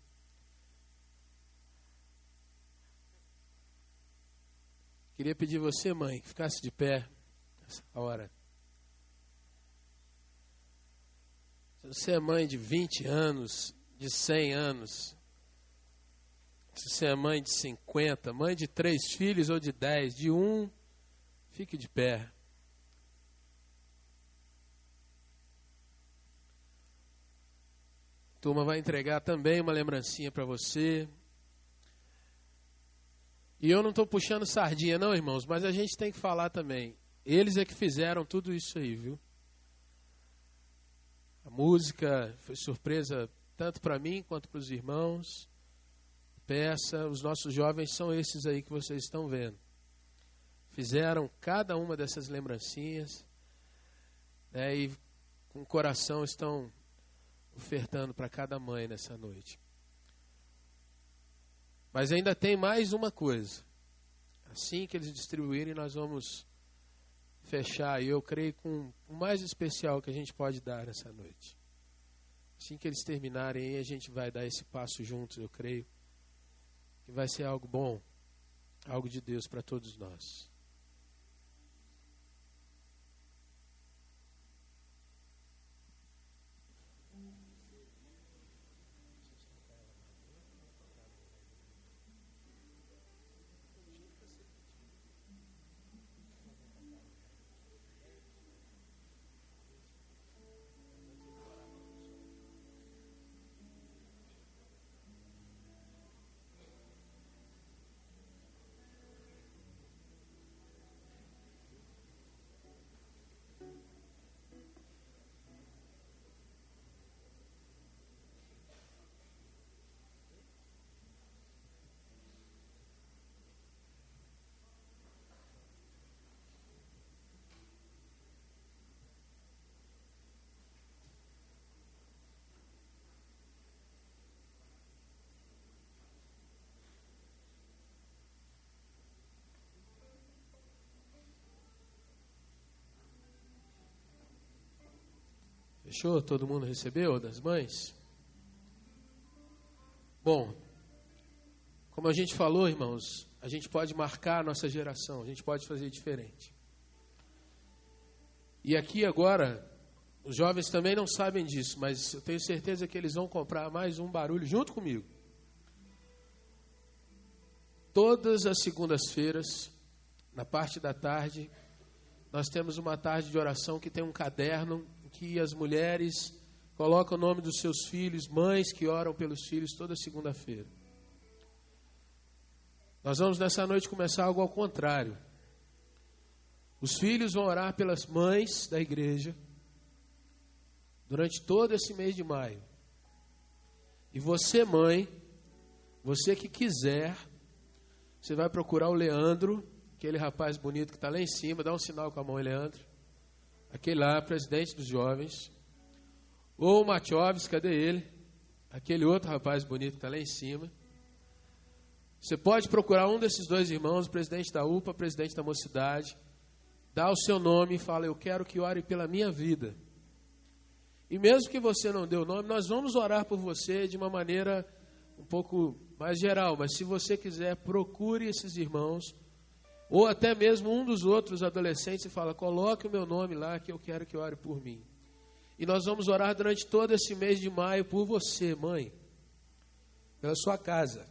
Queria pedir você, mãe, que ficasse de pé nessa hora. Se você é mãe de 20 anos, de 100 anos, se você é mãe de 50, mãe de 3 filhos ou de 10, de 1, fique de pé. A turma vai entregar também uma lembrancinha para você. E eu não estou puxando sardinha não, irmãos, mas a gente tem que falar também. Eles é que fizeram tudo isso aí, viu? A música foi surpresa tanto para mim quanto para os irmãos. Peça, os nossos jovens são esses aí que vocês estão vendo. Fizeram cada uma dessas lembrancinhas, né, e com o coração estão ofertando para cada mãe nessa noite. Mas ainda tem mais uma coisa. Assim que eles distribuírem, nós vamos fechar, e eu creio, com o mais especial que a gente pode dar nessa noite. Assim que eles terminarem, a gente vai dar esse passo juntos, eu creio, que vai ser algo bom, algo de Deus para todos nós. Fechou? Todo mundo recebeu das mães? Bom, como a gente falou, irmãos, a gente pode marcar a nossa geração, a gente pode fazer diferente. E aqui agora, os jovens também não sabem disso, mas eu tenho certeza que eles vão comprar mais um barulho junto comigo. Todas as segundas-feiras, na parte da tarde, nós temos uma tarde de oração que tem um caderno que as mulheres colocam o nome dos seus filhos, mães que oram pelos filhos toda segunda-feira. Nós vamos nessa noite começar algo ao contrário. Os filhos vão orar pelas mães da igreja durante todo esse mês de maio. E você, mãe, você que quiser, você vai procurar o Leandro, aquele rapaz bonito que está lá em cima, dá um sinal com a mão, Leandro. Aquele lá, presidente dos jovens. Ou o Matioves, cadê ele? Aquele outro rapaz bonito que está lá em cima. Você pode procurar um desses dois irmãos, o presidente da UPA, presidente da mocidade. Dá o seu nome e fala: eu quero que ore pela minha vida. E mesmo que você não dê o nome, nós vamos orar por você de uma maneira um pouco mais geral, mas se você quiser, procure esses irmãos, ou até mesmo um dos outros adolescentes e fala, coloque o meu nome lá que eu quero que ore por mim. E nós vamos orar durante todo esse mês de maio por você, mãe, pela sua casa.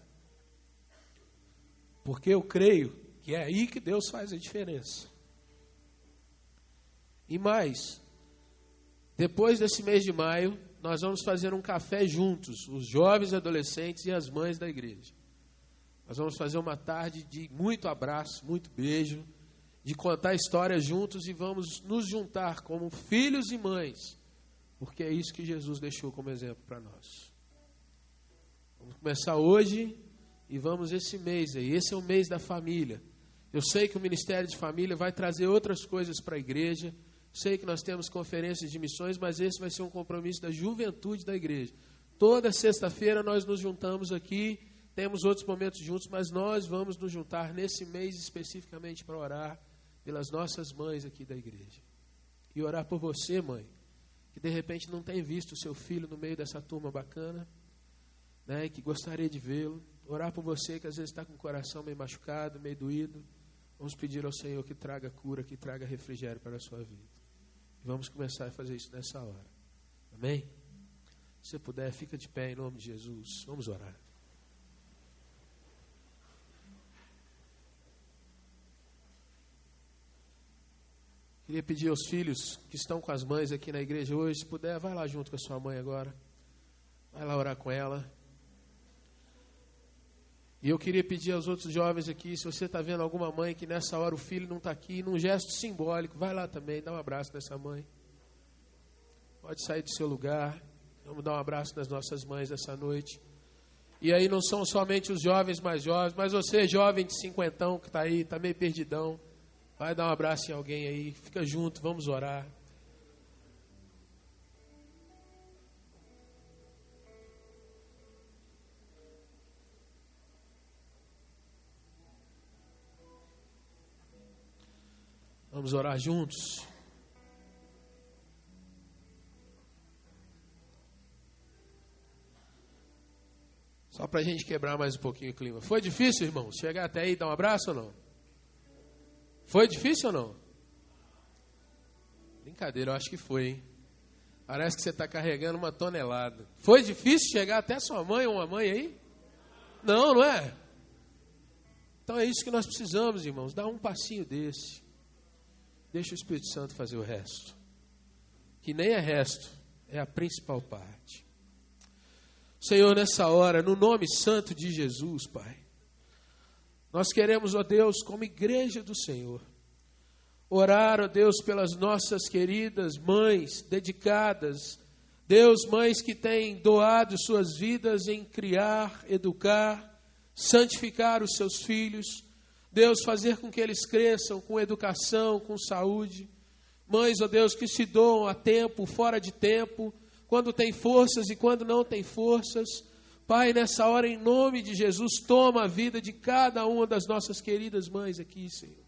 Porque eu creio que é aí que Deus faz a diferença. E mais, depois desse mês de maio, nós vamos fazer um café juntos, os jovens adolescentes e as mães da igreja. Nós vamos fazer uma tarde de muito abraço, muito beijo, de contar histórias juntos e vamos nos juntar como filhos e mães, porque é isso que Jesus deixou como exemplo para nós. Vamos começar hoje e vamos esse mês aí. Esse é o mês da família. Eu sei que o Ministério de Família vai trazer outras coisas para a igreja. Sei que nós temos conferências de missões, mas esse vai ser um compromisso da juventude da igreja. Toda sexta-feira nós nos juntamos aqui, temos outros momentos juntos, mas nós vamos nos juntar nesse mês especificamente para orar pelas nossas mães aqui da igreja. E orar por você, mãe, que de repente não tem visto o seu filho no meio dessa turma bacana, né, e que gostaria de vê-lo. Orar por você que às vezes está com o coração meio machucado, meio doído. Vamos pedir ao Senhor que traga cura, que traga refrigério para a sua vida. Vamos começar a fazer isso nessa hora. Amém? Se você puder, fica de pé em nome de Jesus. Vamos orar. Queria pedir aos filhos que estão com as mães aqui na igreja hoje, se puder, vai lá junto com a sua mãe agora. Vai lá orar com ela. E eu queria pedir aos outros jovens aqui, se você está vendo alguma mãe que nessa hora o filho não está aqui, num gesto simbólico, vai lá também, dá um abraço nessa mãe. Pode sair do seu lugar, vamos dar um abraço nas nossas mães essa noite. E aí não são somente os jovens mais jovens, mas você jovem de 50 que está aí, está meio perdidão, vai dar um abraço em alguém aí, fica junto, vamos orar. Vamos orar juntos. Só para a gente quebrar mais um pouquinho o clima. Foi difícil, irmão? Chegar até aí e dar um abraço ou não? Foi difícil ou não? Brincadeira, eu acho que foi, hein? Parece que você está carregando uma tonelada. Foi difícil chegar até sua mãe ou uma mãe aí? Não, não é? Então é isso que nós precisamos, irmãos. Dar um passinho desse. Deixa o Espírito Santo fazer o resto. Que nem é resto, é a principal parte. Senhor, nessa hora, no nome santo de Jesus, Pai, nós queremos, ó Deus, como igreja do Senhor, orar, ó Deus, pelas nossas queridas mães dedicadas, Deus, mães que têm doado suas vidas em criar, educar, santificar os seus filhos, Deus, fazer com que eles cresçam com educação, com saúde. Mães, ó Deus, que se doam a tempo, fora de tempo, quando tem forças e quando não tem forças. Pai, nessa hora, em nome de Jesus, toma a vida de cada uma das nossas queridas mães aqui, Senhor.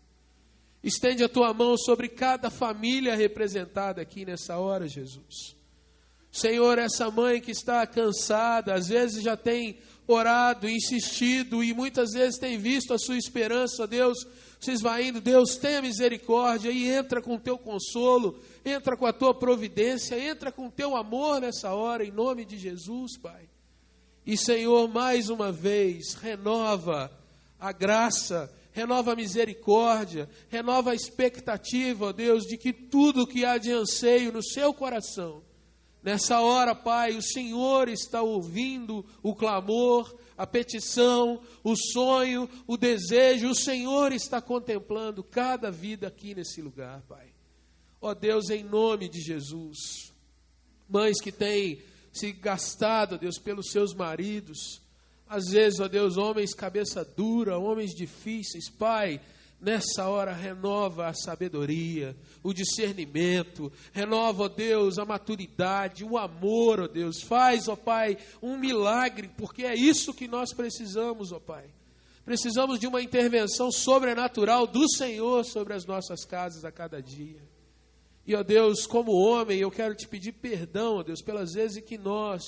Estende a tua mão sobre cada família representada aqui nessa hora, Jesus. Senhor, essa mãe que está cansada, às vezes já tem orado, insistido e muitas vezes tem visto a sua esperança, Deus, se esvaindo. Deus, tenha misericórdia e entra com o teu consolo, entra com a tua providência, entra com o teu amor nessa hora, em nome de Jesus, Pai. E Senhor, mais uma vez, renova a graça, renova a misericórdia, renova a expectativa, ó Deus, de que tudo que há de anseio no seu coração, nessa hora, Pai, o Senhor está ouvindo o clamor, a petição, o sonho, o desejo. O Senhor está contemplando cada vida aqui nesse lugar, Pai. Ó Deus, em nome de Jesus, mães que têm se gastado, ó Deus, pelos seus maridos, às vezes, ó Deus, homens cabeça dura, homens difíceis, Pai, nessa hora renova a sabedoria, o discernimento, renova, ó Deus, a maturidade, o amor, ó Deus. Faz, ó Pai, um milagre, porque é isso que nós precisamos, ó Pai. Precisamos de uma intervenção sobrenatural do Senhor sobre as nossas casas a cada dia. E, ó Deus, como homem, eu quero te pedir perdão, ó Deus, pelas vezes em que nós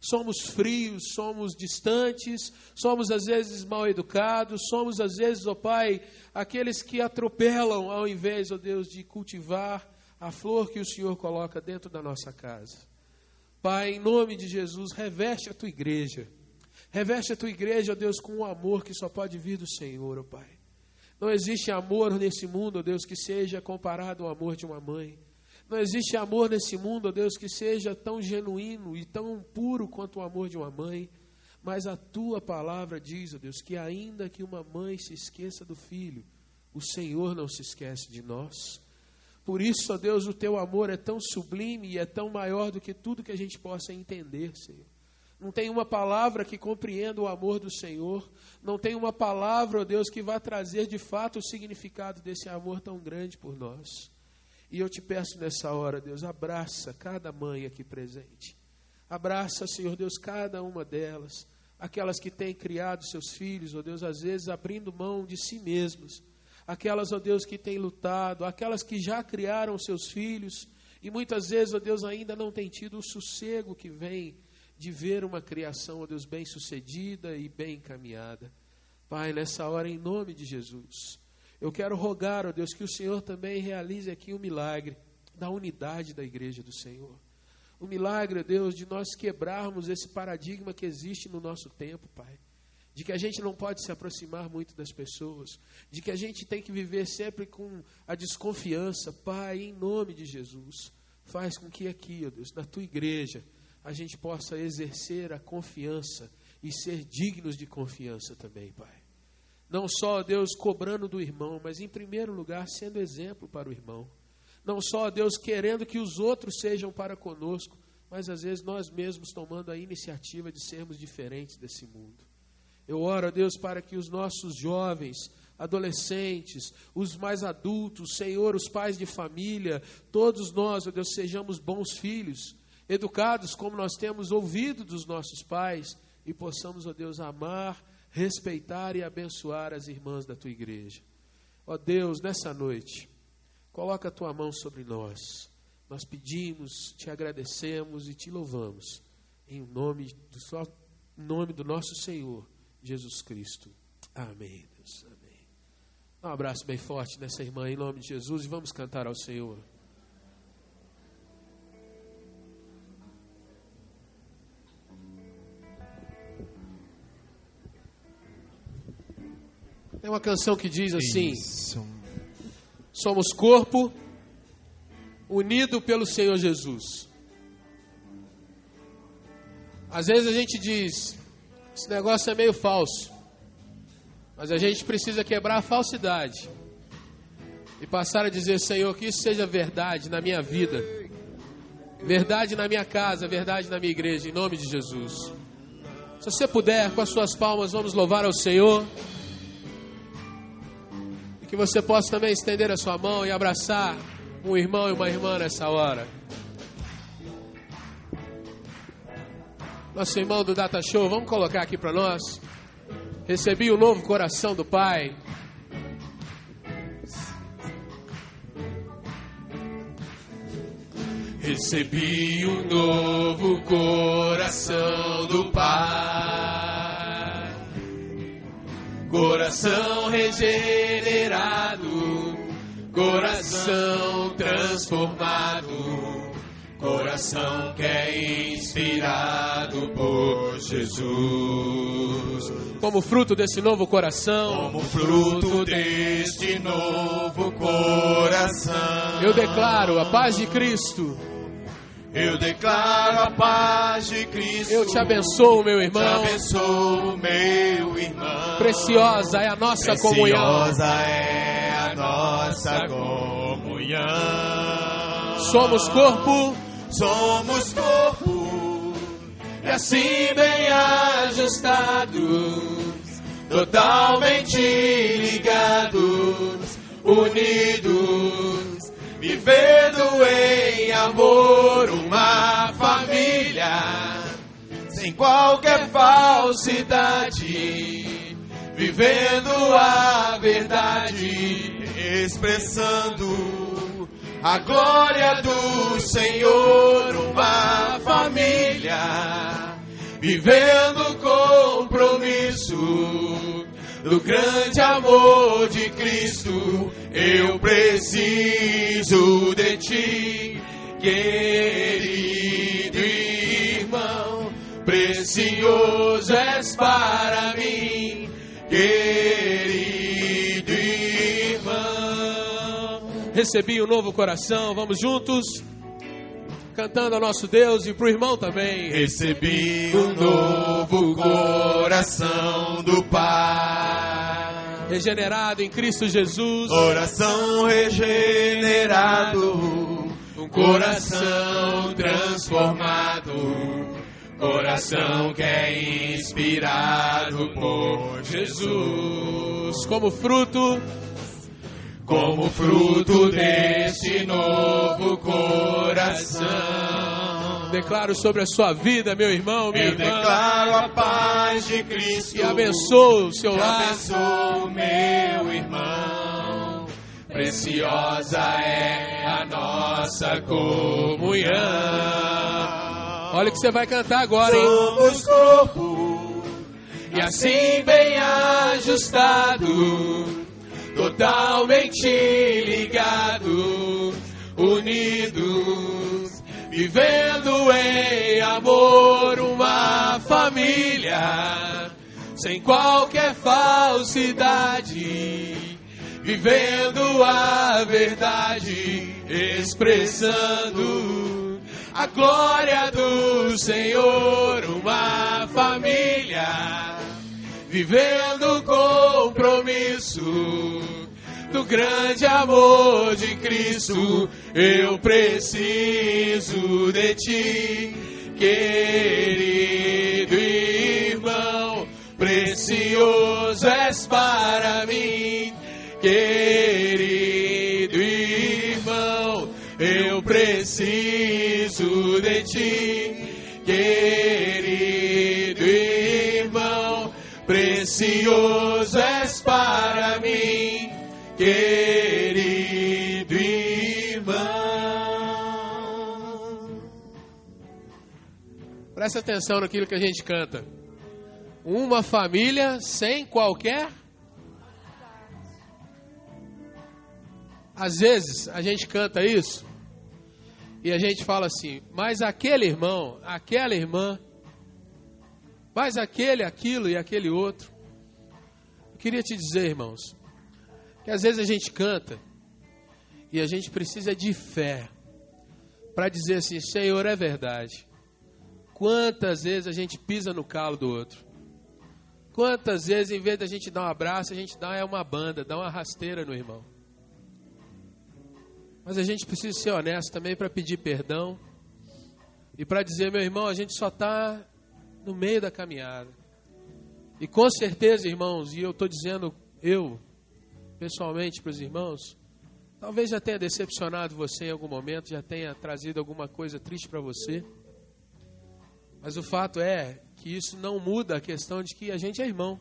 somos frios, somos distantes, somos às vezes mal educados, somos às vezes, ó Pai, aqueles que atropelam ao invés, ó Deus, de cultivar a flor que o Senhor coloca dentro da nossa casa. Pai, em nome de Jesus, reveste a tua igreja. Reveste a tua igreja, ó Deus, com um amor que só pode vir do Senhor, ó Pai. Não existe amor nesse mundo, ó Deus, que seja comparado ao amor de uma mãe. Não existe amor nesse mundo, ó Deus, que seja tão genuíno e tão puro quanto o amor de uma mãe. Mas a tua palavra diz, ó Deus, que ainda que uma mãe se esqueça do filho, o Senhor não se esquece de nós. Por isso, ó Deus, o teu amor é tão sublime e é tão maior do que tudo que a gente possa entender, Senhor. Não tem uma palavra que compreenda o amor do Senhor. Não tem uma palavra, ó Deus, que vá trazer de fato o significado desse amor tão grande por nós. E eu te peço nessa hora, Deus, abraça cada mãe aqui presente. Abraça, Senhor Deus, cada uma delas. Aquelas que têm criado seus filhos, ó Deus, às vezes abrindo mão de si mesmas. Aquelas, ó Deus, que têm lutado. Aquelas que já criaram seus filhos. E muitas vezes, ó Deus, ainda não têm tido o sossego que vem de ver uma criação, ó Deus, bem sucedida e bem encaminhada. Pai, nessa hora, em nome de Jesus, eu quero rogar, ó Deus, que o Senhor também realize aqui o milagre da unidade da igreja do Senhor. O milagre, ó Deus, de nós quebrarmos esse paradigma que existe no nosso tempo, Pai. De que a gente não pode se aproximar muito das pessoas. De que a gente tem que viver sempre com a desconfiança. Pai, em nome de Jesus, faz com que aqui, ó Deus, na tua igreja, a gente possa exercer a confiança e ser dignos de confiança também, Pai. Não só, Deus, cobrando do irmão, mas em primeiro lugar sendo exemplo para o irmão. Não só, Deus, querendo que os outros sejam para conosco, mas às vezes nós mesmos tomando a iniciativa de sermos diferentes desse mundo. Eu oro a Deus para que os nossos jovens, adolescentes, os mais adultos, Senhor, os pais de família, todos nós, ó Deus, sejamos bons filhos, educados como nós temos ouvido dos nossos pais e possamos, ó Deus, amar, respeitar e abençoar as irmãs da tua igreja. Ó Deus, nessa noite, coloca a tua mão sobre nós. Nós pedimos, te agradecemos e te louvamos. Em nome do nosso Senhor, Jesus Cristo. Amém, Deus. Amém. Um abraço bem forte nessa irmã, em nome de Jesus, e vamos cantar ao Senhor. Tem uma canção que diz assim: isso. Somos corpo unido pelo Senhor Jesus. Às vezes a gente diz, esse negócio é meio falso, mas a gente precisa quebrar a falsidade e passar a dizer: Senhor, que isso seja verdade na minha vida, verdade na minha casa, verdade na minha igreja, em nome de Jesus. Se você puder, com as suas palmas, vamos louvar ao Senhor. Que você possa também estender a sua mão e abraçar um irmão e uma irmã nessa hora. Nosso irmão do Data Show, vamos colocar aqui para nós. Recebi o novo coração do Pai. Recebi um novo coração do Pai. Coração regenerado, coração transformado, coração que é inspirado por Jesus. Como fruto desse novo coração, como fruto deste novo coração, eu declaro a paz de Cristo. Eu declaro a paz de Cristo. Eu te abençoo, meu irmão. Eu te abençoo, meu irmão. Preciosa é a nossa comunhão. Preciosa é a nossa comunhão. Somos corpo. Somos corpo. E assim bem ajustados, totalmente ligados, unidos, vivendo em amor, uma família, sem qualquer falsidade, vivendo a verdade, expressando a glória do Senhor, uma família, vivendo o compromisso do grande amor de Cristo. Eu preciso de ti, querido irmão, precioso és para mim, querido irmão. Recebi um novo coração, vamos juntos, cantando ao nosso Deus e pro irmão também. Recebi um novo coração do Pai, regenerado em Cristo Jesus. Coração regenerado, um coração transformado, coração que é inspirado por Jesus. Como fruto deste novo coração, declaro sobre a sua vida, meu irmão, minha irmã. Eu declaro a paz de Cristo e abençoo o seu lar. Abençoo meu irmão. Preciosa é a nossa comunhão. Olha o que você vai cantar agora, hein? Somos corpo e assim bem ajustado, totalmente ligado, unidos, vivendo em amor, uma família, sem qualquer falsidade, vivendo a verdade, expressando a glória do Senhor, uma família, vivendo o compromisso do grande amor de Cristo. Eu preciso de ti, querido irmão, precioso és para mim, querido irmão. Eu preciso de ti, querido irmão, precioso és para mim, querido irmão. Presta atenção naquilo que a gente canta. Uma família sem qualquer... Às vezes a gente canta isso e a gente fala assim, mas aquele irmão, aquela irmã, mas aquele, aquilo e aquele outro. Eu queria te dizer, irmãos, que às vezes a gente canta e a gente precisa de fé para dizer assim, Senhor, é verdade. Quantas vezes a gente pisa no calo do outro? Quantas vezes, em vez da gente dar um abraço, a gente dá uma banda, dá uma rasteira no irmão? Mas a gente precisa ser honesto também para pedir perdão e para dizer, meu irmão, a gente só está no meio da caminhada. E com certeza, irmãos, e eu estou dizendo, eu, pessoalmente para os irmãos, talvez já tenha decepcionado você em algum momento, já tenha trazido alguma coisa triste para você. Mas o fato é que isso não muda a questão de que a gente é irmão.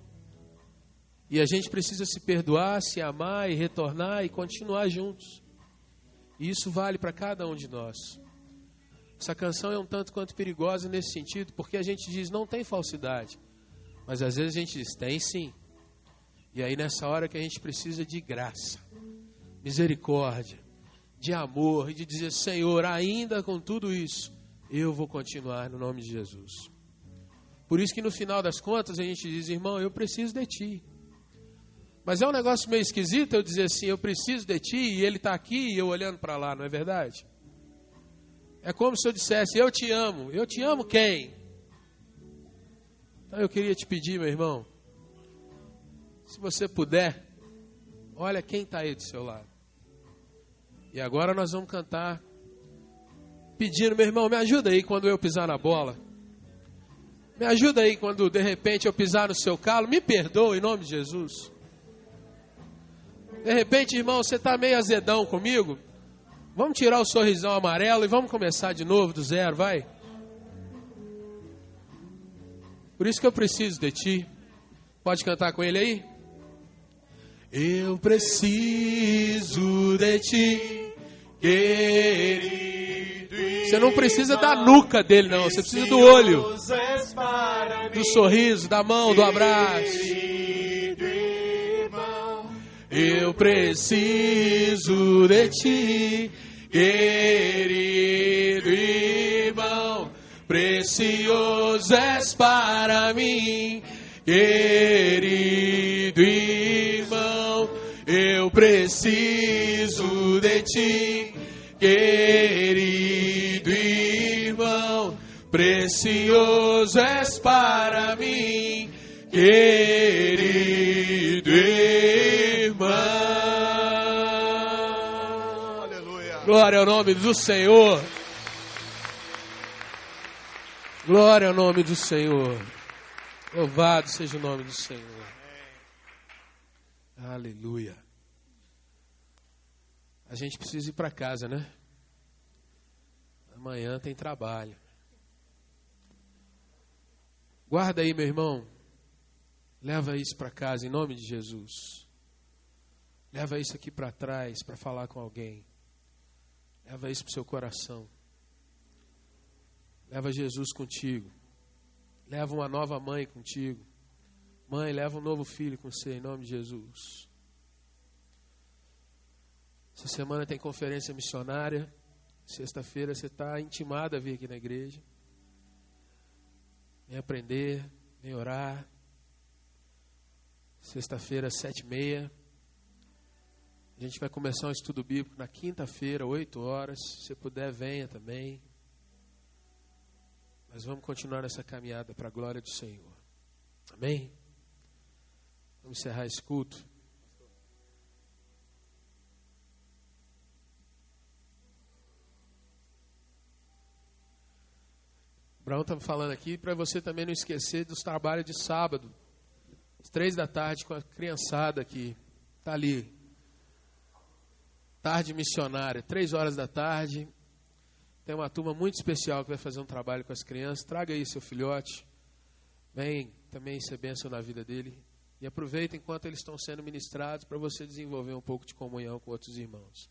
E a gente precisa se perdoar, se amar e retornar e continuar juntos. E isso vale para cada um de nós. Essa canção é um tanto quanto perigosa nesse sentido, porque a gente diz, não tem falsidade. Mas às vezes a gente diz, tem sim. E aí nessa hora que a gente precisa de graça, misericórdia, de amor, e de dizer, Senhor, ainda com tudo isso, eu vou continuar no nome de Jesus. Por isso que no final das contas a gente diz, irmão, eu preciso de ti. Mas é um negócio meio esquisito eu dizer assim, eu preciso de ti, e ele está aqui e eu olhando para lá, não é verdade? É como se eu dissesse, eu te amo quem? Então eu queria te pedir, meu irmão, se você puder, olha quem está aí do seu lado. E agora nós vamos cantar, pedindo, meu irmão, me ajuda aí quando eu pisar na bola. Me ajuda aí quando de repente eu pisar no seu calo, me perdoa em nome de Jesus. De repente, irmão, você está meio azedão comigo? Vamos tirar o sorrisão amarelo e vamos começar de novo, do zero, vai? Por isso que eu preciso de ti. Pode cantar com ele aí? Eu preciso de ti, querido irmão. Você não precisa da nuca dele, não. Você precisa do olho, do sorriso, da mão, do abraço. Eu preciso de ti, querido irmão. Precioso és para mim, querido irmão. Eu preciso de ti, querido irmão. Precioso és para mim, querido irmão. Aleluia. Glória ao nome do Senhor. Glória ao nome do Senhor. Louvado seja o nome do Senhor. Aleluia. A gente precisa ir para casa, né? Amanhã tem trabalho. Guarda aí, meu irmão. Leva isso para casa em nome de Jesus. Leva isso aqui para trás para falar com alguém. Leva isso para o seu coração. Leva Jesus contigo. Leva uma nova mãe contigo. Mãe, leva um novo filho com você, em nome de Jesus. Essa semana tem conferência missionária. Sexta-feira você está intimado a vir aqui na igreja. Vem aprender, vem orar. Sexta-feira, 7h30. A gente vai começar um estudo bíblico na quinta-feira, 8 horas. Se você puder, venha também. Mas vamos continuar nessa caminhada para a glória do Senhor. Amém? Vamos encerrar esse culto. O Brown está falando aqui para você também não esquecer dos trabalhos de sábado. Às 3h com a criançada aqui. Está ali. Tarde missionária, 3h. Tem uma turma muito especial que vai fazer um trabalho com as crianças. Traga aí seu filhote. Vem também ser bênção na vida dele. E aproveita enquanto eles estão sendo ministrados para você desenvolver um pouco de comunhão com outros irmãos.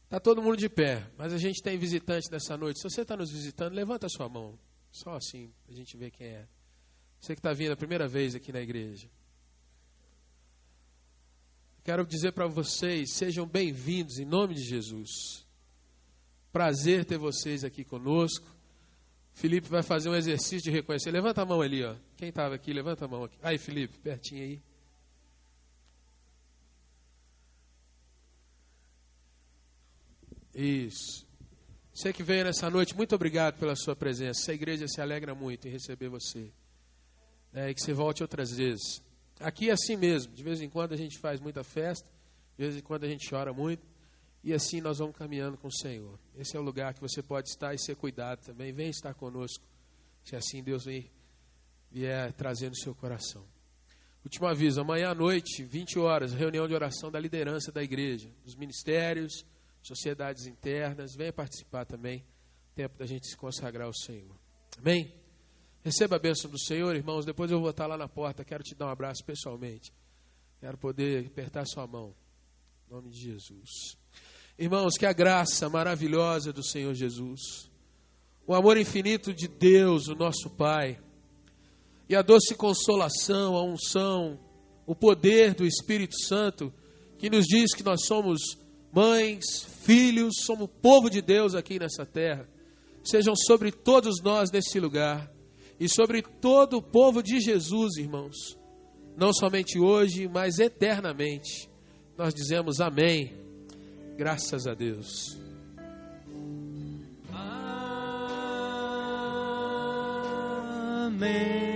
Está todo mundo de pé, mas a gente tem visitante nessa noite. Se você está nos visitando, levanta a sua mão. Só assim, para a gente ver quem é. Você que está vindo a primeira vez aqui na igreja. Quero dizer para vocês, sejam bem-vindos em nome de Jesus. Prazer ter vocês aqui conosco. Felipe vai fazer um exercício de reconhecer. Levanta a mão ali, ó. Quem estava aqui, levanta a mão aqui. Aí, Felipe, pertinho aí. Isso. Você que veio nessa noite, muito obrigado pela sua presença. Essa igreja se alegra muito em receber você. E que você volte outras vezes. Aqui é assim mesmo. De vez em quando a gente faz muita festa. De vez em quando a gente chora muito. E assim nós vamos caminhando com o Senhor. Esse é o lugar que você pode estar e ser cuidado também. Vem estar conosco. Se assim Deus vier trazendo o seu coração. Último aviso. Amanhã à noite, 20 horas, reunião de oração da liderança da igreja. Dos ministérios, sociedades internas. Venha participar também. Tempo da gente se consagrar ao Senhor. Amém? Receba a bênção do Senhor, irmãos. Depois eu vou estar lá na porta. Quero te dar um abraço pessoalmente. Quero poder apertar sua mão. Em nome de Jesus. Irmãos, que a graça maravilhosa do Senhor Jesus, o amor infinito de Deus, o nosso Pai, e a doce consolação, a unção, o poder do Espírito Santo, que nos diz que nós somos mães, filhos, somos povo de Deus aqui nessa terra, sejam sobre todos nós nesse lugar, e sobre todo o povo de Jesus, irmãos, não somente hoje, mas eternamente. Nós dizemos amém. Graças a Deus. Amém.